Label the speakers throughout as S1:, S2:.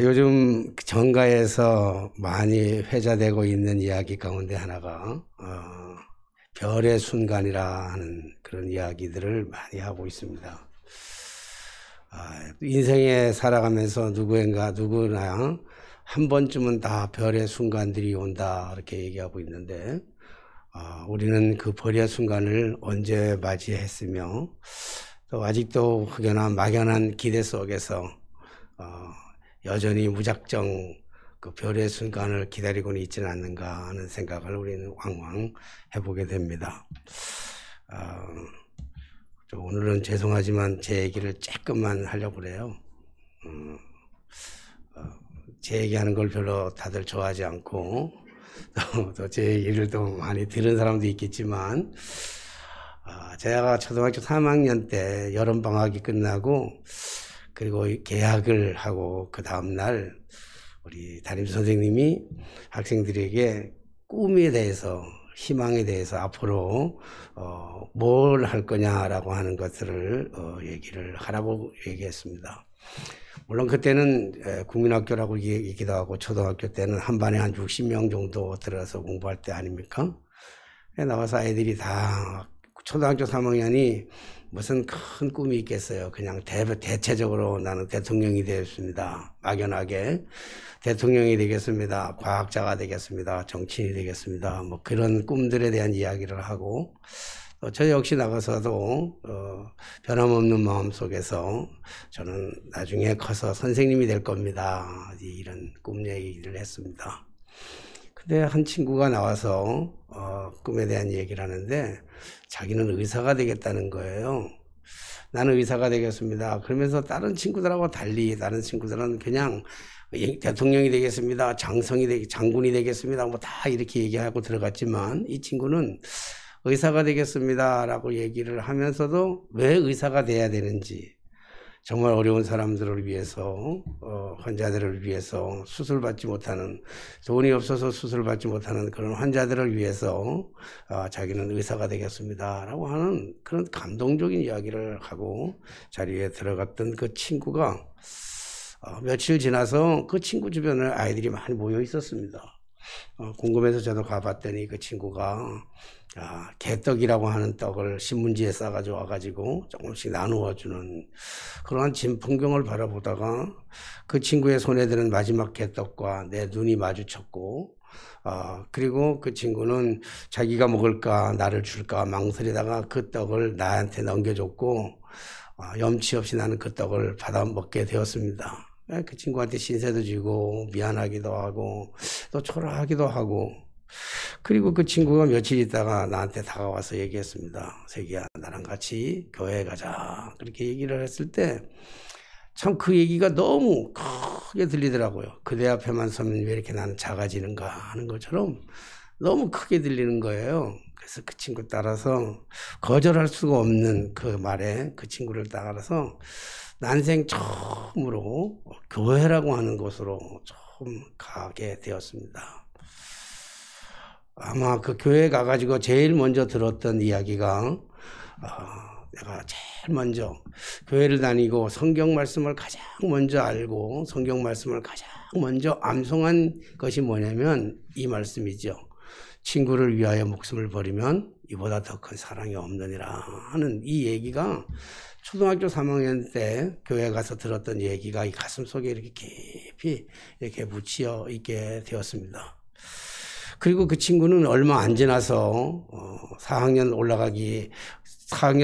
S1: 요즘 정가에서 많이 회자되고 있는 이야기 가운데 하나가 별의 순간이라 하는 그런 이야기들을 많이 하고 있습니다. 인생에 살아가면서 누구나 한 번쯤은 다 별의 순간들이 온다 이렇게 얘기하고 있는데 우리는 그 별의 순간을 언제 맞이했으며 또 아직도 혹여나 막연한 기대 속에서 여전히 무작정 그 별의 순간을 기다리고는 있지는 않는가 하는 생각을 우리는 왕왕 해보게 됩니다. 오늘은 죄송하지만 제 얘기를 조금만 하려고 그래요. 제 얘기하는 걸 별로 다들 좋아하지 않고 또 제 얘기를 또 많이 들은 사람도 있겠지만 제가 초등학교 3학년 때 여름방학이 끝나고 그리고 개학을 하고 그 다음날 우리 담임선생님이 학생들에게 꿈에 대해서 희망에 대해서 앞으로 뭘 할 거냐라고 하는 것들을 얘기를 하라고 얘기했습니다. 물론 그때는 국민학교라고 얘기도 하고 초등학교 때는 한 반에 한 60명 정도 들어서 공부할 때 아닙니까? 나와서 아이들이 다 초등학교 3학년이 무슨 큰 꿈이 있겠어요. 그냥 대체적으로 나는 대통령이 되겠습니다. 막연하게 대통령이 되겠습니다. 과학자가 되겠습니다. 정치인이 되겠습니다. 뭐 그런 꿈들에 대한 이야기를 하고 저 역시 나가서도 변함없는 마음 속에서 저는 나중에 커서 선생님이 될 겁니다. 이런 꿈 얘기를 했습니다. 근데 한 친구가 나와서 꿈에 대한 얘기를 하는데 자기는 의사가 되겠다는 거예요. 나는 의사가 되겠습니다. 그러면서 다른 친구들하고 달리 다른 친구들은 그냥 대통령이 되겠습니다. 장군이 되겠습니다. 뭐 다 이렇게 얘기하고 들어갔지만 이 친구는 의사가 되겠습니다 라고 얘기를 하면서도 왜 의사가 돼야 되는지, 정말 어려운 사람들을 위해서 환자들을 위해서 수술받지 못하는, 돈이 없어서 수술받지 못하는 그런 환자들을 위해서 자기는 의사가 되겠습니다 라고 하는 그런 감동적인 이야기를 하고 자리에 들어갔던 그 친구가 며칠 지나서 그 친구 주변에 아이들이 많이 모여 있었습니다. 궁금해서 저도 가봤더니 그 친구가 개떡이라고 하는 떡을 신문지에 싸가지고 와가지고 조금씩 나누어 주는 그러한 풍경을 바라보다가 그 친구의 손에 드는 마지막 개떡과 내 눈이 마주쳤고 그리고 그 친구는 자기가 먹을까 나를 줄까 망설이다가 그 떡을 나한테 넘겨줬고 염치 없이 나는 그 떡을 받아 먹게 되었습니다. 그 친구한테 신세도 지고 미안하기도 하고 또 초라하기도 하고, 그리고 그 친구가 며칠 있다가 나한테 다가와서 얘기했습니다. 세기야, 나랑 같이 교회에 가자. 그렇게 얘기를 했을 때 참 그 얘기가 너무 크게 들리더라고요. 그대 앞에만 서면 왜 이렇게 나는 작아지는가 하는 것처럼 너무 크게 들리는 거예요. 그래서 그 친구 따라서 거절할 수가 없는 그 말에 그 친구를 따라서 난생 처음으로 교회라고 하는 곳으로 처음 가게 되었습니다. 아마 그 교회에 가가지고 제일 먼저 들었던 이야기가 내가 제일 먼저 교회를 다니고 성경 말씀을 가장 먼저 알고 성경 말씀을 가장 먼저 암송한 것이 뭐냐면 이 말씀이죠. 친구를 위하여 목숨을 버리면 이보다 더 큰 사랑이 없느니라 하는 이 얘기가 초등학교 3학년 때 교회 가서 들었던 얘기가 이 가슴 속에 이렇게 깊이 이렇게 묻혀 있게 되었습니다. 그리고 그 친구는 얼마 안 지나서 4학년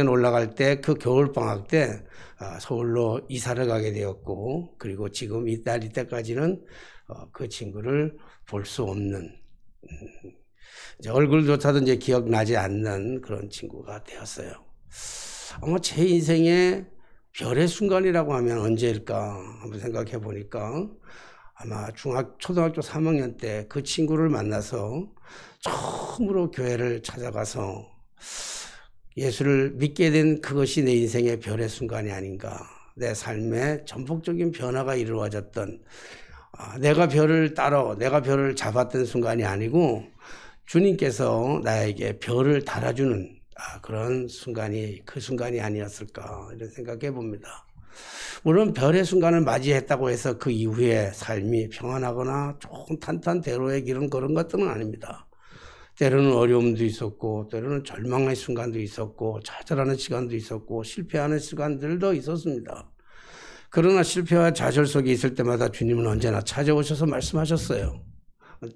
S1: 올라갈 때 그 겨울방학 때 서울로 이사를 가게 되었고, 그리고 지금 이때까지는 그 친구를 볼 수 없는, 이제 얼굴조차도 이제 기억나지 않는 그런 친구가 되었어요. 아마 제 인생의 별의 순간이라고 하면 언제일까 한번 생각해 보니까 아마 초등학교 3학년 때 그 친구를 만나서 처음으로 교회를 찾아가서 예수를 믿게 된 그것이 내 인생의 별의 순간이 아닌가. 내 삶에 전폭적인 변화가 이루어졌던, 내가 별을 잡았던 순간이 아니고 주님께서 나에게 별을 달아주는 그런 순간이 그 순간이 아니었을까 이런 생각해 봅니다. 물론 별의 순간을 맞이했다고 해서 그 이후에 삶이 평안하거나 좋은 탄탄대로의 길은 그런 것들은 아닙니다. 때로는 어려움도 있었고 때로는 절망의 순간도 있었고 좌절하는 시간도 있었고 실패하는 시간들도 있었습니다. 그러나 실패와 좌절 속에 있을 때마다 주님은 언제나 찾아오셔서 말씀하셨어요.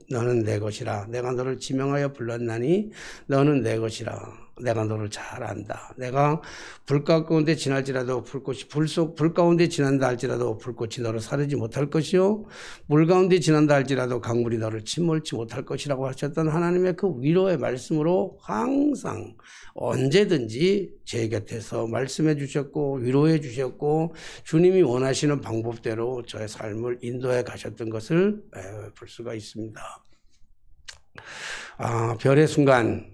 S1: 너는 내 것이라. 내가 너를 지명하여 불렀나니 너는 내 것이라. 내가 너를 잘 안다. 내가 불 가운데 지날지라도 불 가운데 지난다 할지라도 불꽃이 너를 사르지 못할 것이요 물 가운데 지난다 할지라도 강물이 너를 침몰치 못할 것이라고 하셨던 하나님의 그 위로의 말씀으로 항상 언제든지 제 곁에서 말씀해 주셨고 위로해 주셨고 주님이 원하시는 방법대로 저의 삶을 인도해 가셨던 것을 볼 수가 있습니다. 별의 순간,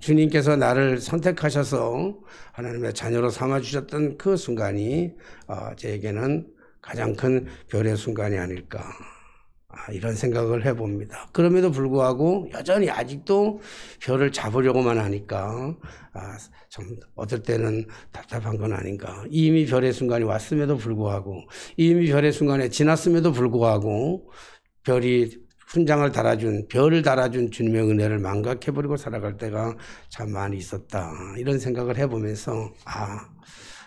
S1: 주님께서 나를 선택하셔서 하나님의 자녀로 삼아주셨던 그 순간이 저에게는 가장 큰 별의 순간이 아닐까, 이런 생각을 해봅니다. 그럼에도 불구하고 여전히 아직도 별을 잡으려고만 하니까 좀 어떨 때는 답답한 건 아닌가. 이미 별의 순간이 왔음에도 불구하고, 이미 별의 순간에 지났음에도 불구하고 별이 별을 달아준 주님의 은혜를 망각해버리고 살아갈 때가 참 많이 있었다. 이런 생각을 해보면서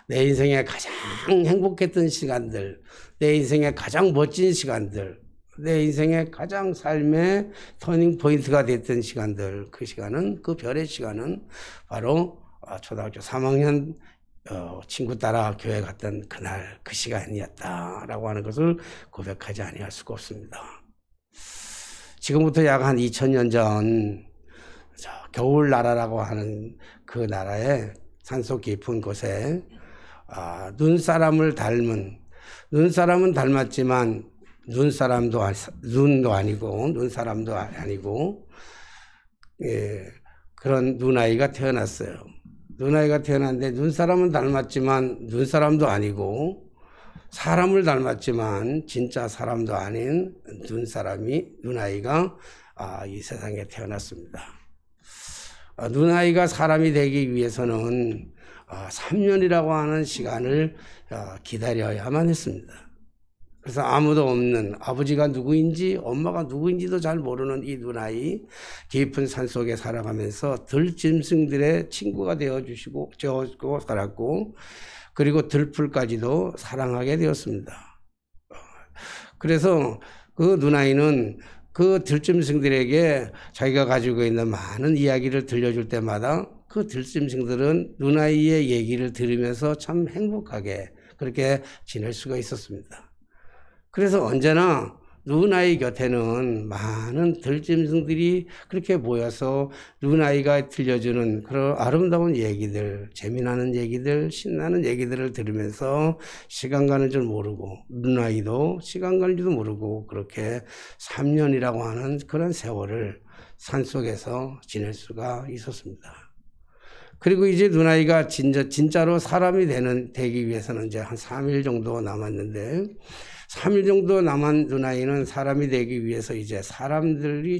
S1: 내 인생에 가장 행복했던 시간들, 내 인생에 가장 멋진 시간들, 내 인생의 가장 삶의 터닝 포인트가 됐던 시간들, 그 시간은, 그 별의 시간은 바로 초등학교 3학년 친구 따라 교회 갔던 그날 그 시간이었다라고 하는 것을 고백하지 아니할 수가 없습니다. 지금부터 약 한 2000년 전 겨울 나라라고 하는 그 나라의 산속 깊은 곳에 눈사람은 닮았지만 눈사람도 아니고 눈사람도 아니고 그런 눈아이가 태어났어요. 눈아이가 태어났는데 눈사람은 닮았지만 눈사람도 아니고 사람을 닮았지만 진짜 사람도 아닌 눈아이가 이 세상에 태어났습니다. 눈아이가 사람이 되기 위해서는 3년이라고 하는 시간을 기다려야만 했습니다. 그래서 아무도 없는, 아버지가 누구인지 엄마가 누구인지도 잘 모르는 이 눈아이, 깊은 산속에 살아가면서 들짐승들의 친구가 되어주시고 살았고, 그리고 들풀까지도 사랑하게 되었습니다. 그래서 그 눈아이는 그 들짐승들에게 자기가 가지고 있는 많은 이야기를 들려줄 때마다 그 들짐승들은 눈아이의 얘기를 들으면서 참 행복하게 그렇게 지낼 수가 있었습니다. 그래서 언제나 눈아이 곁에는 많은 들짐승들이 그렇게 모여서 눈아이가 들려주는 그런 아름다운 얘기들, 재미나는 얘기들, 신나는 얘기들을 들으면서 시간 가는 줄 모르고, 눈아이도 시간 가는 줄도 모르고 그렇게 3년이라고 하는 그런 세월을 산속에서 지낼 수가 있었습니다. 그리고 이제 눈아이가 진짜로 사람이 되기 위해서는 이제 한 3일 정도 남았는데, 3일 정도 남은 눈아이는 사람이 되기 위해서 이제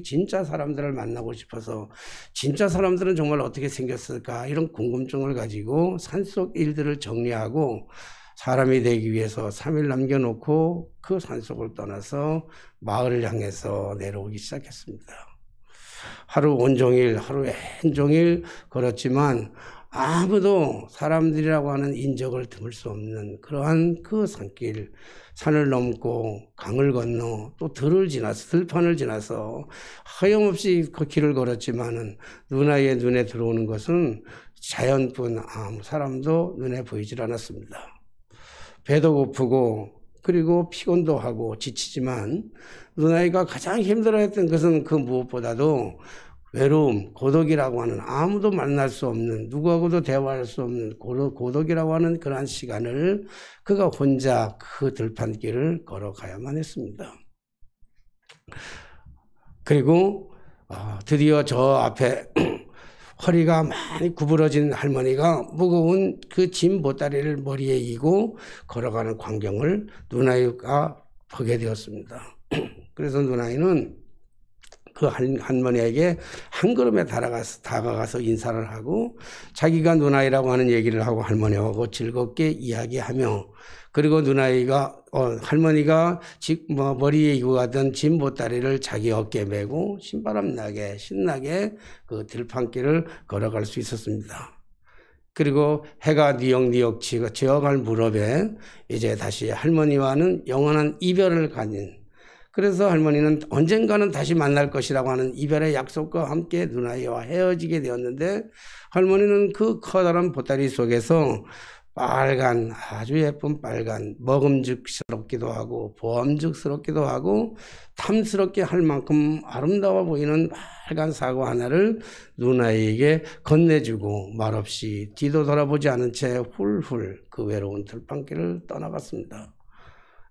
S1: 진짜 사람들을 만나고 싶어서, 진짜 사람들은 정말 어떻게 생겼을까 이런 궁금증을 가지고 산속 일들을 정리하고 사람이 되기 위해서 3일 남겨놓고 그 산속을 떠나서 마을을 향해서 내려오기 시작했습니다. 하루 온종일 걸었지만 아무도 사람들이라고 하는 인적을 드물 수 없는 그러한 그 산길, 산을 넘고 강을 건너 또 들판을 지나서 하염없이 그 길을 걸었지만은 눈아이의 눈에 들어오는 것은 자연뿐 아무 사람도 눈에 보이질 않았습니다. 배도 고프고 그리고 피곤도 하고 지치지만 눈아이가 가장 힘들어했던 것은 그 무엇보다도 외로움, 고독이라고 하는, 아무도 만날 수 없는, 누구하고도 대화할 수 없는 고독이라고 하는 그러한 시간을 그가 혼자 그 들판길을 걸어가야만 했습니다. 그리고 드디어 저 앞에 허리가 많이 구부러진 할머니가 무거운 그 짐 보따리를 머리에 이고 걸어가는 광경을 눈아이가 보게 되었습니다. 그래서 눈아이는 그 할머니에게 한 걸음에 다가가서 인사를 하고 자기가 누나이라고 하는 얘기를 하고 할머니하고 즐겁게 이야기하며 그리고 누나이가 할머니가 머리에 이고 가던 진 보따리를 자기 어깨에 메고 신바람 나게 신나게 그 들판길을 걸어갈 수 있었습니다. 그리고 해가 니역니역 지어갈 무렵에 이제 다시 할머니와는 영원한 이별을 가진, 그래서 할머니는 언젠가는 다시 만날 것이라고 하는 이별의 약속과 함께 누나이와 헤어지게 되었는데, 할머니는 그 커다란 보따리 속에서 빨간, 아주 예쁜 빨간, 먹음직스럽기도 하고 보암직스럽기도 하고 탐스럽게 할 만큼 아름다워 보이는 빨간 사과 하나를 누나에게 건네주고 말없이 뒤도 돌아보지 않은 채 훌훌 그 외로운 들판길을 떠나갔습니다.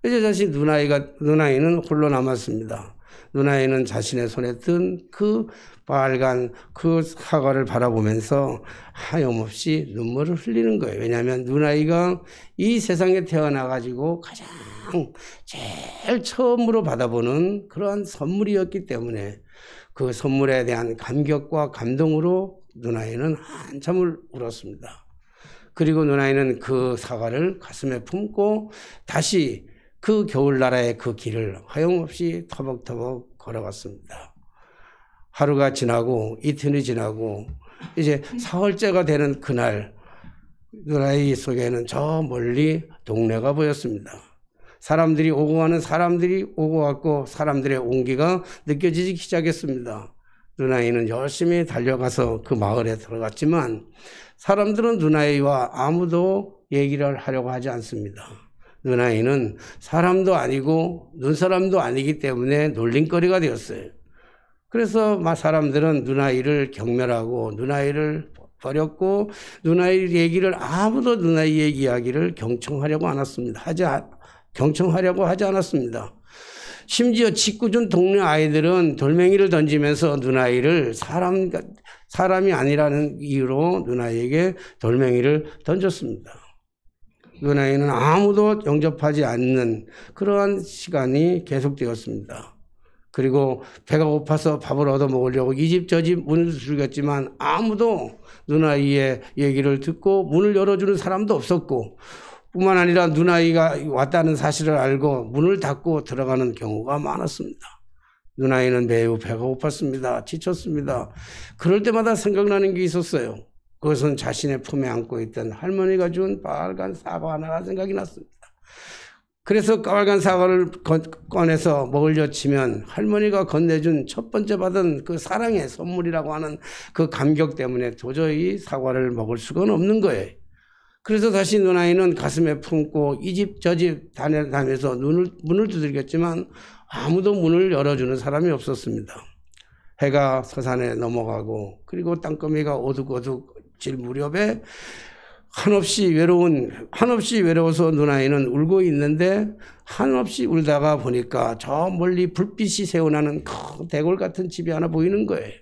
S1: 이제 다시 누나이는 홀로 남았습니다. 누나이는 자신의 손에 든 그 빨간 그 사과를 바라보면서 하염없이 눈물을 흘리는 거예요. 왜냐하면 누나이가 이 세상에 태어나가지고 가장 제일 처음으로 받아보는 그러한 선물이었기 때문에 그 선물에 대한 감격과 감동으로 누나이는 한참을 울었습니다. 그리고 누나이는 그 사과를 가슴에 품고 다시 그 겨울나라의 그 길을 하염없이 터벅터벅 걸어갔습니다. 하루가 지나고 이틀이 지나고 이제 사흘째가 되는 그날, 누나이 속에는 저 멀리 동네가 보였습니다. 사람들이 오고 가는 사람들이 오고 갔고 사람들의 온기가 느껴지기 시작했습니다. 누나이는 열심히 달려가서 그 마을에 들어갔지만 사람들은 누나이와 아무도 얘기를 하려고 하지 않습니다. 누나이는 사람도 아니고 눈사람도 아니기 때문에 놀림거리가 되었어요. 그래서 사람들은 누나이를 경멸하고 누나이를 버렸고 누나이 얘기를 아무도 누나이의 이야기를 경청하려고 하지 않았습니다. 심지어 짓궂은 동네 아이들은 돌멩이를 던지면서 누나이를 사람이 아니라는 이유로 누나이에게 돌멩이를 던졌습니다. 누나이는 아무도 영접하지 않는 그러한 시간이 계속되었습니다. 그리고 배가 고파서 밥을 얻어 먹으려고 이 집 저 집 문을 두들겼지만 아무도 누나이의 얘기를 듣고 문을 열어주는 사람도 없었고, 뿐만 아니라 누나이가 왔다는 사실을 알고 문을 닫고 들어가는 경우가 많았습니다. 누나이는 매우 배가 고팠습니다. 지쳤습니다. 그럴 때마다 생각나는 게 있었어요. 그것은 자신의 품에 안고 있던 할머니가 준 빨간 사과 하나가 생각이 났습니다. 그래서 빨간 사과를 꺼내서 먹으려 치면 할머니가 건네준 첫 번째 받은 그 사랑의 선물이라고 하는 그 감격 때문에 도저히 사과를 먹을 수가 없는 거예요. 그래서 다시 누나이는 가슴에 품고 이 집 저 집 다니면서 문을 두들겼지만 아무도 문을 열어주는 사람이 없었습니다. 해가 서산에 넘어가고 그리고 땅거미가 오둑오둑질 무렵에 한없이 외로워서 누나이는 울고 있는데, 한없이 울다가 보니까 저 멀리 불빛이 새어나는 큰 대골 같은 집이 하나 보이는 거예요.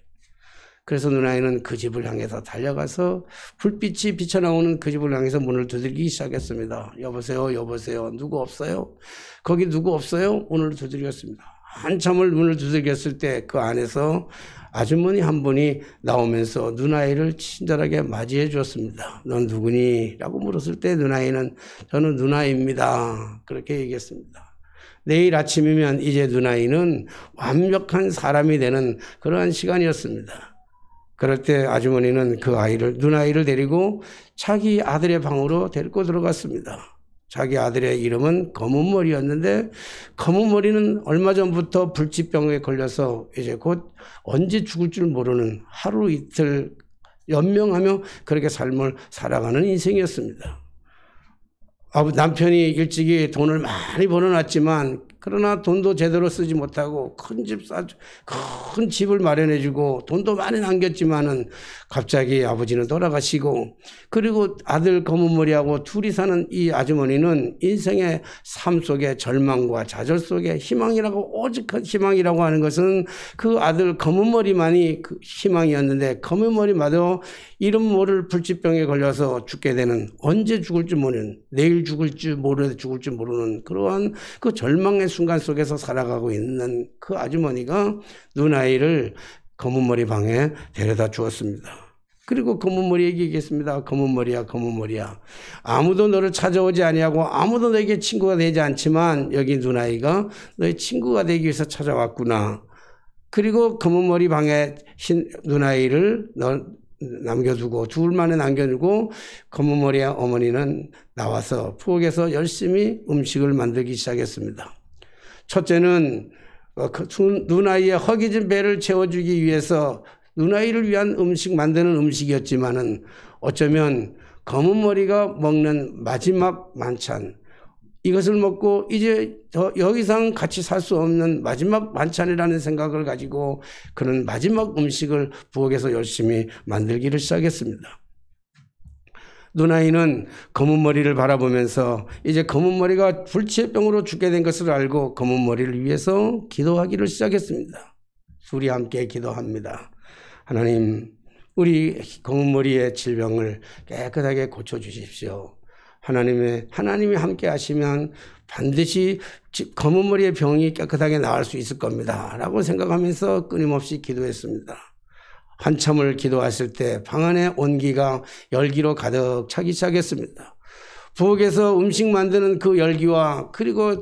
S1: 그래서 누나이는 그 집을 향해서 달려가서 불빛이 비쳐나오는 그 집을 향해서 문을 두들기기 시작했습니다. 여보세요, 여보세요. 누구 없어요? 거기 누구 없어요? 문을 두들겼습니다. 한참을 문을 두들겼을 때 그 안에서 아주머니 한 분이 나오면서 누나이를 친절하게 맞이해 주었습니다. 넌 누구니? 라고 물었을 때 누나이는 저는 누나입니다. 그렇게 얘기했습니다. 내일 아침이면 이제 누나이는 완벽한 사람이 되는 그러한 시간이었습니다. 그럴 때 아주머니는 누나이를 데리고 자기 아들의 방으로 데리고 들어갔습니다. 자기 아들의 이름은 검은머리였는데, 검은머리는 얼마 전부터 불치병에 걸려서 이제 곧 언제 죽을 줄 모르는 하루 이틀 연명하며 그렇게 삶을 살아가는 인생이었습니다. 남편이 일찍이 돈을 많이 벌어놨지만 그러나 돈도 제대로 쓰지 못하고 큰 집을 마련해주고 돈도 많이 남겼지만은 갑자기 아버지는 돌아가시고, 그리고 아들 검은머리하고 둘이 사는 이 아주머니는 인생의 삶 속에 절망과 좌절 속에 오직한 희망이라고 하는 것은 그 아들 검은머리만이 그 희망이었는데, 검은머리마저 이름 모를 불치병에 걸려서 죽게 되는, 언제 죽을지 모르는, 내일 죽을지 모르는 그러한 그 절망의 순간 속에서 살아가고 있는 그 아주머니가 누나이를 검은머리 방에 데려다 주었습니다. 그리고 검은머리에게 얘기했습니다. 검은머리야, 검은머리야. 아무도 너를 찾아오지 아니하고 아무도 너에게 친구가 되지 않지만 여기 누나이가 너의 친구가 되기 위해서 찾아왔구나. 그리고 검은머리 방에 누나이를 남겨두고 둘만에 남겨두고 검은머리의 어머니는 나와서 부엌에서 열심히 음식을 만들기 시작했습니다. 첫째는 누나이의 허기진 배를 채워주기 위해서 누나이를 위한 음식 만드는 음식이었지만은 어쩌면 검은머리가 먹는 마지막 만찬, 이것을 먹고 이제 더 이상 같이 살 수 없는 마지막 만찬이라는 생각을 가지고 그는 마지막 음식을 부엌에서 열심히 만들기를 시작했습니다. 누나이는 검은머리를 바라보면서 이제 검은머리가 불치병으로 죽게 된 것을 알고 검은머리를 위해서 기도하기를 시작했습니다. 둘이 함께 기도합니다. 하나님, 우리 검은머리의 질병을 깨끗하게 고쳐주십시오. 하나님이 함께 하시면 반드시 검은머리의 병이 깨끗하게 나을 수 있을 겁니다. 라고 생각하면서 끊임없이 기도했습니다. 한참을 기도했을 때 방 안에 온기가 열기로 가득 차기 시작했습니다. 부엌에서 음식 만드는 그 열기와 그리고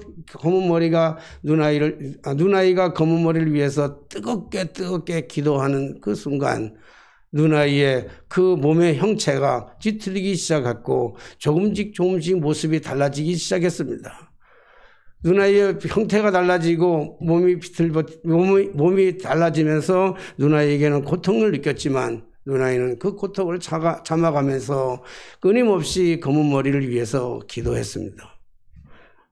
S1: 누나이가 검은머리를 위해서 뜨겁게 기도하는 그 순간 누나이의 그 몸의 형체가 찌트리기 시작했고 조금씩 모습이 달라지기 시작했습니다. 누나이의 형태가 달라지고 몸이 달라지면서 누나이에게는 고통을 느꼈지만 누나이는 그 고통을 참아가면서 끊임없이 검은머리를 위해서 기도했습니다.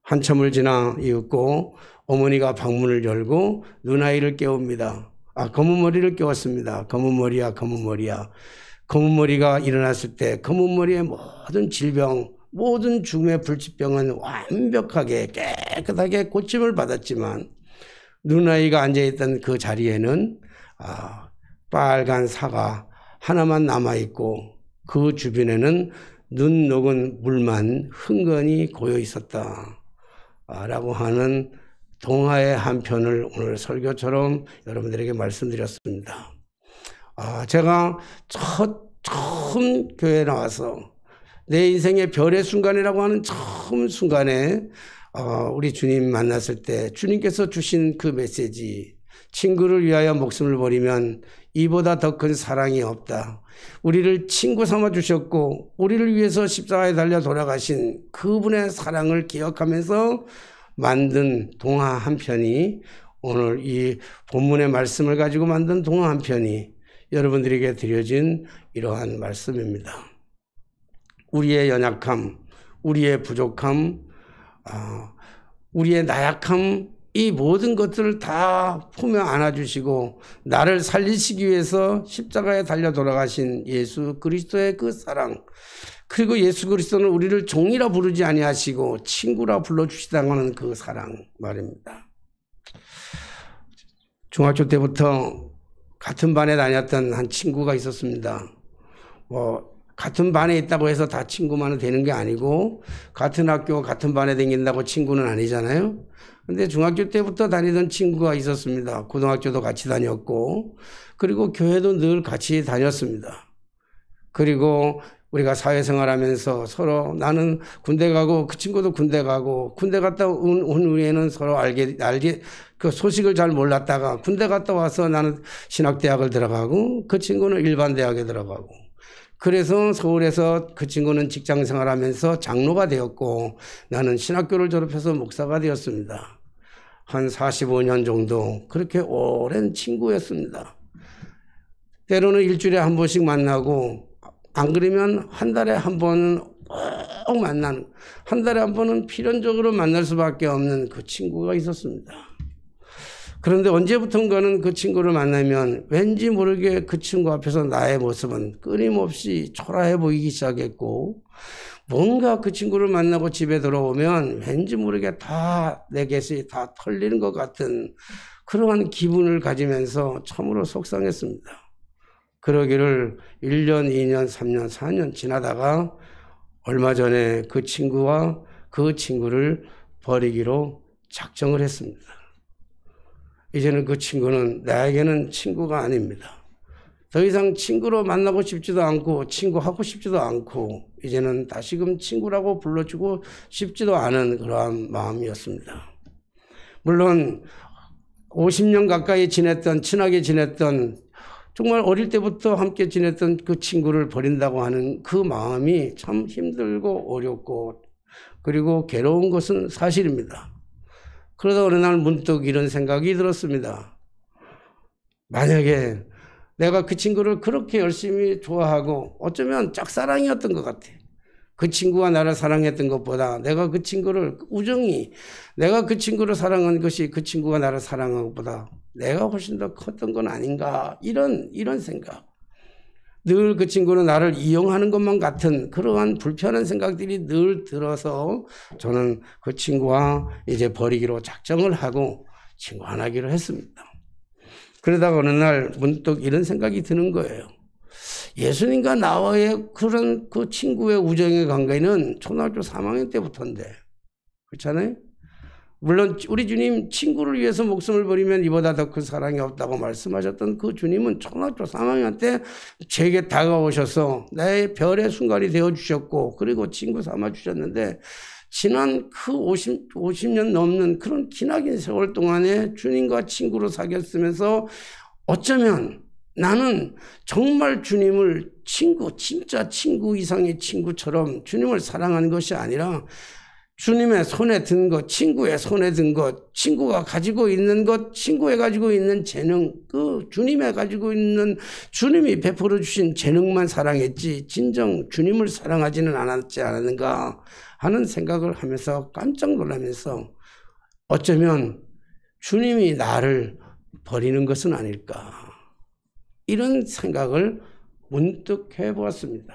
S1: 한참을 지나 이윽고 어머니가 방문을 열고 누나이를 깨웁니다. 검은머리를 깨웠습니다. 검은머리야, 검은머리야. 검은머리가 일어났을 때 검은머리의 모든 질병, 모든 죽음의 불치병은 완벽하게 깨끗하게 고침을 받았지만 누나이가 앉아있던 그 자리에는 빨간 사과 하나만 남아있고 그 주변에는 눈 녹은 물만 흥건히 고여 있었다 라고 하는 동화의 한 편을 오늘 설교처럼 여러분들에게 말씀드렸습니다. 제가 처음 교회에 나와서 내 인생의 별의 순간이라고 하는 처음 순간에 우리 주님 만났을 때 주님께서 주신 그 메시지, 친구를 위하여 목숨을 버리면 이보다 더 큰 사랑이 없다. 우리를 친구 삼아 주셨고 우리를 위해서 십자가에 달려 돌아가신 그분의 사랑을 기억하면서 만든 동화 한 편이 오늘 이 본문의 말씀을 가지고 만든 동화 한 편이 여러분들에게 드려진 이러한 말씀입니다. 우리의 연약함, 우리의 부족함, 우리의 나약함, 이 모든 것들을 다 품에 안아주시고 나를 살리시기 위해서 십자가에 달려 돌아가신 예수 그리스도의 그 사랑, 그리고 예수 그리스도는 우리를 종이라 부르지 아니하시고 친구라 불러주시다고 하는 그 사랑 말입니다. 중학교 때부터 같은 반에 다녔던 한 친구가 있었습니다. 같은 반에 있다고 해서 다 친구만 되는 게 아니고 같은 학교 같은 반에 다닌다고 친구는 아니잖아요. 근데 중학교 때부터 다니던 친구가 있었습니다. 고등학교도 같이 다녔고 그리고 교회도 늘 같이 다녔습니다. 그리고 우리가 사회생활 하면서 서로 나는 군대 가고 그 친구도 군대 가고 군대 갔다 온 후에는 서로 알게 그 소식을 잘 몰랐다가 군대 갔다 와서 나는 신학대학을 들어가고 그 친구는 일반대학에 들어가고 그래서 서울에서 그 친구는 직장생활 하면서 장로가 되었고 나는 신학교를 졸업해서 목사가 되었습니다. 한 45년 정도 그렇게 오랜 친구였습니다. 때로는 일주일에 한 번씩 만나고 안 그러면 한 달에 한 번은 꼭 만나는, 한 달에 한 번은 필연적으로 만날 수밖에 없는 그 친구가 있었습니다. 그런데 언제부턴가는 그 친구를 만나면 왠지 모르게 그 친구 앞에서 나의 모습은 끊임없이 초라해 보이기 시작했고 뭔가 그 친구를 만나고 집에 들어오면 왠지 모르게 다 내 겟이 다 털리는 것 같은 그러한 기분을 가지면서 참으로 속상했습니다. 그러기를 1년, 2년, 3년, 4년 지나다가 얼마 전에 그 친구와 그 친구를 버리기로 작정을 했습니다. 이제는 그 친구는 나에게는 친구가 아닙니다. 더 이상 친구로 만나고 싶지도 않고 친구하고 싶지도 않고 이제는 다시금 친구라고 불러주고 싶지도 않은 그러한 마음이었습니다. 물론 50년 가까이 지냈던, 친하게 지냈던, 정말 어릴 때부터 함께 지냈던 그 친구를 버린다고 하는 그 마음이 참 힘들고 어렵고 그리고 괴로운 것은 사실입니다. 그러다 어느 날 문득 이런 생각이 들었습니다. 만약에 내가 그 친구를 그렇게 열심히 좋아하고 어쩌면 짝사랑이었던 것 같아. 그 친구가 나를 사랑했던 것보다 내가 그 친구를 우정이 내가 그 친구를 사랑한 것이 그 친구가 나를 사랑한 것보다 내가 훨씬 더 컸던 건 아닌가 이런 생각. 늘 그 친구는 나를 이용하는 것만 같은 그러한 불편한 생각들이 늘 들어서 저는 그 친구와 이제 버리기로 작정을 하고 친구 안 하기로 했습니다. 그러다가 어느 날 문득 이런 생각이 드는 거예요. 예수님과 나와의 그런 그 친구의 우정의 관계는 초등학교 3학년 때부터인데 그렇잖아요? 물론 우리 주님 친구를 위해서 목숨을 버리면 이보다 더 큰 사랑이 없다고 말씀하셨던 그 주님은 초등학교 3학년 때 제게 다가오셔서 나의 별의 순간이 되어주셨고 그리고 친구 삼아주셨는데 지난 그 50년 넘는 그런 기나긴 세월 동안에 주님과 친구로 사귀었으면서 어쩌면 나는 정말 주님을 친구, 진짜 친구 이상의 친구처럼 주님을 사랑하는 것이 아니라 주님의 손에 든 것, 친구의 손에 든 것, 친구가 가지고 있는 것, 친구에 가지고 있는 재능, 그 주님에 가지고 있는 주님이 베풀어 주신 재능만 사랑했지 진정 주님을 사랑하지는 않았지 않았는가 하는 생각을 하면서 깜짝 놀라면서 어쩌면 주님이 나를 버리는 것은 아닐까 이런 생각을 문득 해보았습니다.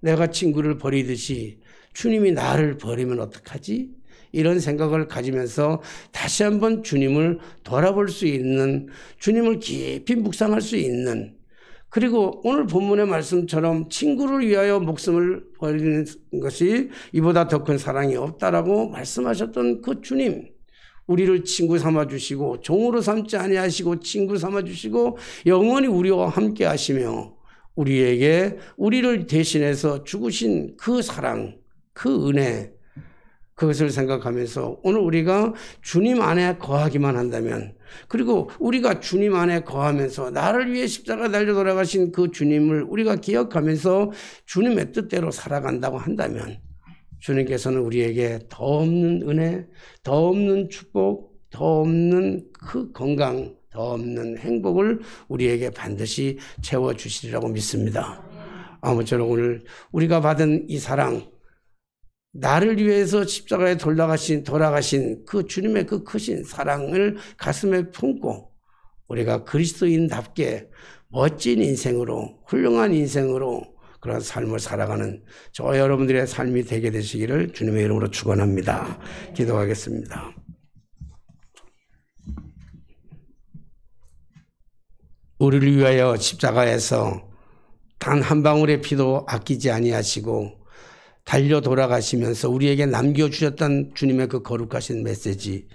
S1: 내가 친구를 버리듯이 주님이 나를 버리면 어떡하지? 이런 생각을 가지면서 다시 한번 주님을 돌아볼 수 있는, 주님을 깊이 묵상할 수 있는, 그리고 오늘 본문의 말씀처럼 친구를 위하여 목숨을 버리는 것이 이보다 더 큰 사랑이 없다라고 말씀하셨던 그 주님, 우리를 친구 삼아주시고 종으로 삼지 아니하시고 친구 삼아주시고 영원히 우리와 함께 하시며 우리에게 우리를 대신해서 죽으신 그 사랑, 그 은혜, 그것을 생각하면서 오늘 우리가 주님 안에 거하기만 한다면 그리고 우리가 주님 안에 거하면서 나를 위해 십자가 달려 돌아가신 그 주님을 우리가 기억하면서 주님의 뜻대로 살아간다고 한다면 주님께서는 우리에게 더 없는 은혜, 더 없는 축복, 더 없는 그 건강, 더 없는 행복을 우리에게 반드시 채워주시리라고 믿습니다. 아무쪼록 오늘 우리가 받은 이 사랑, 나를 위해서 십자가에 돌아가신 그 주님의 그 크신 사랑을 가슴에 품고 우리가 그리스도인답게 멋진 인생으로, 훌륭한 인생으로 그런 삶을 살아가는 저 여러분들의 삶이 되게 되시기를 주님의 이름으로 축원합니다. 기도하겠습니다. 우리를 위하여 십자가에서 단 한 방울의 피도 아끼지 아니하시고 달려 돌아가시면서 우리에게 남겨주셨던 주님의 그 거룩하신 메시지,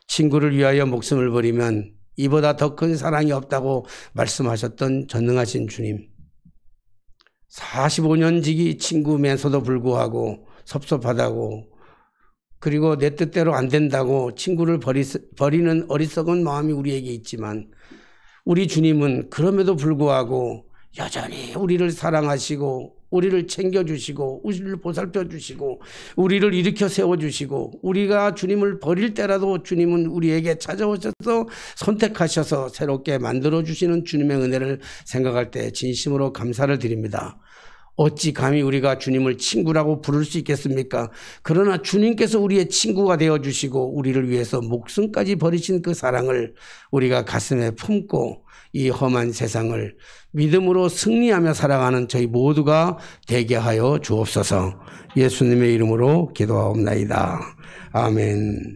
S1: 친구를 위하여 목숨을 버리면 이보다 더 큰 사랑이 없다고 말씀하셨던 전능하신 주님, 45년 지기 친구면서도 불구하고 섭섭하다고 그리고 내 뜻대로 안 된다고 친구를 버리는 어리석은 마음이 우리에게 있지만 우리 주님은 그럼에도 불구하고 여전히 우리를 사랑하시고 우리를 챙겨주시고 우리를 보살펴주시고 우리를 일으켜 세워주시고 우리가 주님을 버릴 때라도 주님은 우리에게 찾아오셔서 선택하셔서 새롭게 만들어주시는 주님의 은혜를 생각할 때 진심으로 감사를 드립니다. 어찌 감히 우리가 주님을 친구라고 부를 수 있겠습니까? 그러나 주님께서 우리의 친구가 되어주시고 우리를 위해서 목숨까지 버리신 그 사랑을 우리가 가슴에 품고 이 험한 세상을 믿음으로 승리하며 살아가는 저희 모두가 되게 하여 주옵소서. 예수님의 이름으로 기도하옵나이다. 아멘.